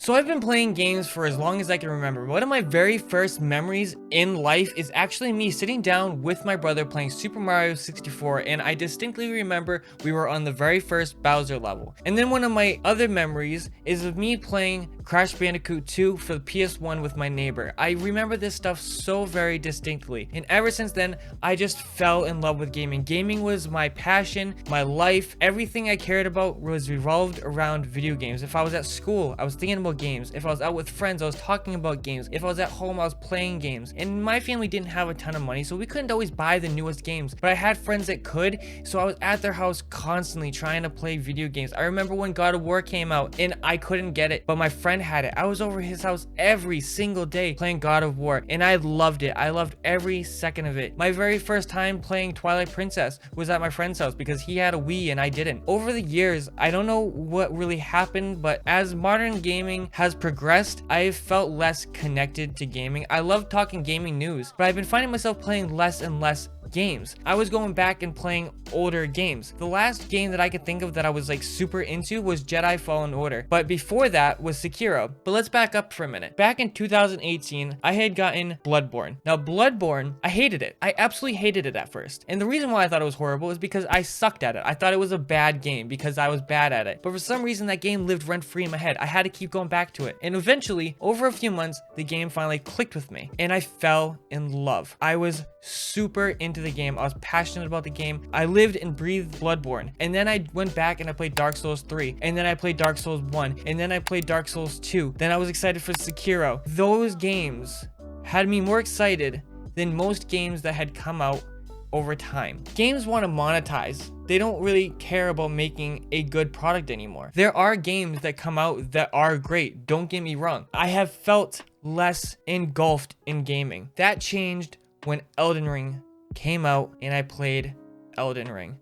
So I've been playing games for as long as I can remember. One of my very first memories in life is actually me sitting down with my brother playing Super Mario 64, and I distinctly remember we were on the very first Bowser level. And then one of my other memories is of me playing Crash Bandicoot 2 for the PS1 with my neighbor. I remember this stuff so very distinctly, and ever since then I just fell in love with gaming. Gaming was my passion, my life. Everything I cared about was revolved around video games. If I was at school, I was thinking about games. If I was out with friends, I was talking about games. If I was at home, I was playing games. And my family didn't have a ton of money, so we couldn't always buy the newest games, but I had friends that could, so I was at their house constantly trying to play video games. I remember when God of War came out and I couldn't get it, but my friend had it. I was over his house every single day playing God of War, and I loved it. I loved every second of it. My very first time playing Twilight Princess was at my friend's house because he had a Wii and I didn't. Over the years, I don't know what really happened, but as modern gaming has progressed, I've felt less connected to gaming. I love talking gaming news, but I've been finding myself playing less and less games. I was going back and playing older games. The last game that I could think of that I was like super into was Jedi Fallen Order, but before that was Sekiro. But let's back up for a minute. Back in 2018, I had gotten Bloodborne. Now Bloodborne, I hated it. I absolutely hated it at first. And the reason why I thought it was horrible is because I sucked at it. I thought it was a bad game because I was bad at it. But for some reason that game lived rent-free in my head. I had to keep going back to it. And eventually, over a few months, the game finally clicked with me and I fell in love. I was super into the game. I was passionate about the game. I lived and breathed Bloodborne. And then I went back and I played Dark Souls 3. And then I played Dark Souls 1. And then I played Dark Souls 2. Then I was excited for Sekiro. Those games had me more excited than most games that had come out over time. Games want to monetize. They don't really care about making a good product anymore. There are games that come out that are great. Don't get me wrong. I have felt less engulfed in gaming. That changed when Elden Ring came out and I played Elden Ring.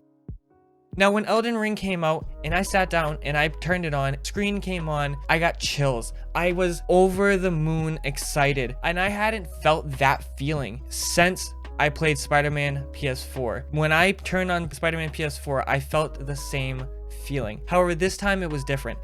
Now, when Elden Ring came out and I sat down and I turned it on, screen came on, I got chills. I was over the moon excited, and I hadn't felt that feeling since I played Spider-Man PS4. When I turned on Spider-Man PS4, I felt the same feeling. However, this time it was different.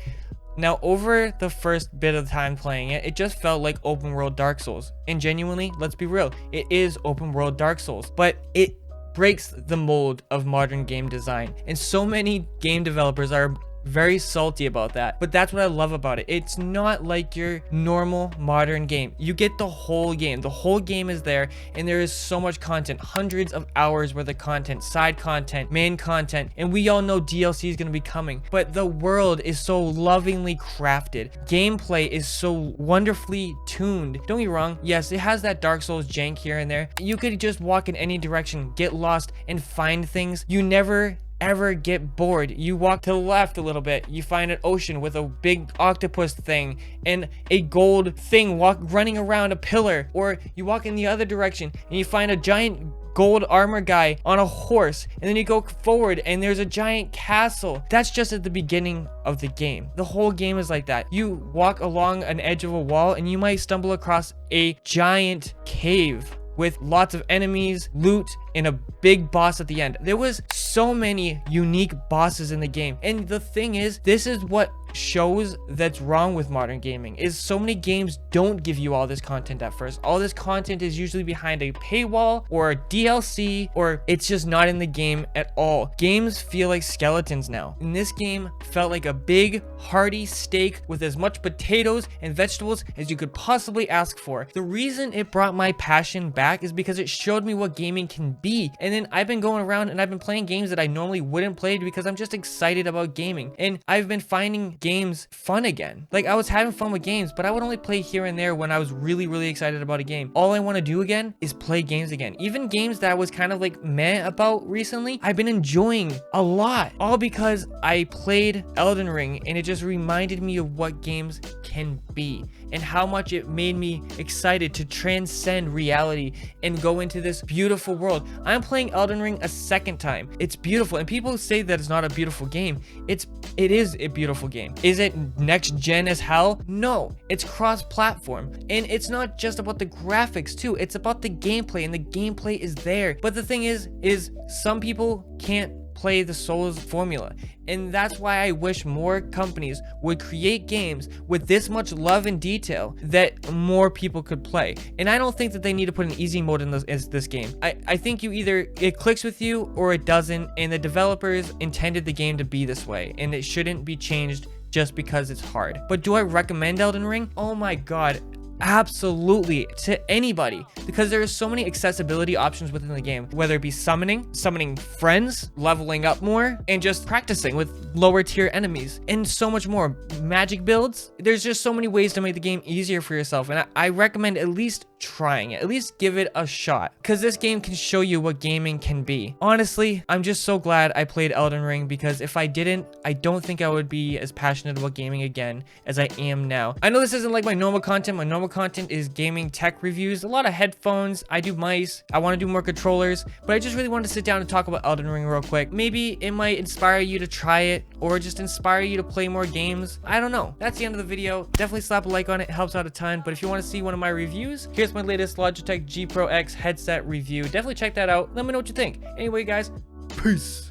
Now, over the first bit of time playing it, it just felt like open world Dark Souls. And genuinely, let's be real, it is open world Dark Souls, but it breaks the mold of modern game design. And so many game developers are very salty about that, but that's what I love about it. It's not like your normal modern game. You get the whole game. The whole game is there, and there is so much content, hundreds of hours worth of content, side content, main content, and we all know DLC is going to be coming, but the world is so lovingly crafted. Gameplay is so wonderfully tuned. Don't get me wrong, yes, it has that Dark Souls jank here and there. You could just walk in any direction, get lost, and find things. You never ever get bored. You walk to the left a little bit, you find an ocean with a big octopus thing and a gold thing running around a pillar, or you walk in the other direction and you find a giant gold armor guy on a horse, and then you go forward and there's a giant castle. That's just at the beginning of the game. The whole game is like that. You walk along an edge of a wall and you might stumble across a giant cave with lots of enemies, loot, and a big boss at the end. There was so many unique bosses in the game. And the thing is, this is what shows that's wrong with modern gaming, is so many games don't give you all this content at first. All this content is usually behind a paywall or a DLC, or it's just not in the game at all. Games feel like skeletons now. And this game felt like a big, hearty steak with as much potatoes and vegetables as you could possibly ask for. The reason it brought my passion back is because it showed me what gaming can be. And then I've been going around and I've been playing games that I normally wouldn't play because I'm just excited about gaming. And I've been finding games fun again. Like, I was having fun with games, but I would only play here and there when I was really excited about a game. All I want to do again is play games again. Even games that I was kind of like meh about recently, I've been enjoying a lot. All because I played Elden Ring and it just reminded me of what games can be and how much it made me excited to transcend reality and go into this beautiful world. I'm playing Elden Ring a second time. It's beautiful, and people say that it's not a beautiful game. It is a beautiful game. Is it next gen as hell? No, it's cross-platform, and it's not just about the graphics too. It's about the gameplay, and the gameplay is there. But the thing is some people can't play the Souls formula. And that's why I wish more companies would create games with this much love and detail that more people could play. And I don't think that they need to put an easy mode in this game. I think it clicks with you or it doesn't, and the developers intended the game to be this way, and it shouldn't be changed just because it's hard. But do I recommend Elden Ring? Oh my god, absolutely, to anybody, because there are so many accessibility options within the game, whether it be summoning friends, leveling up more, and just practicing with lower tier enemies, and so much more. Magic builds, there's just so many ways to make the game easier for yourself, and I recommend at least trying it, at least give it a shot, because this game can show you what gaming can be. Honestly, I'm just so glad I played Elden Ring, because if I didn't, I don't think I would be as passionate about gaming again as I am now. I know this isn't like my normal content. My normal content is gaming tech reviews, a lot of headphones, I do mice, I want to do more controllers, but I just really wanted to sit down and talk about Elden Ring real quick. Maybe it might inspire you to try it, or just inspire you to play more games. I don't know. That's the end of the video. Definitely slap a like on it, helps out a ton. But if you want to see one of my reviews, here's my latest Logitech G Pro X headset review. Definitely check that out. Let me know what you think. Anyway, guys, peace.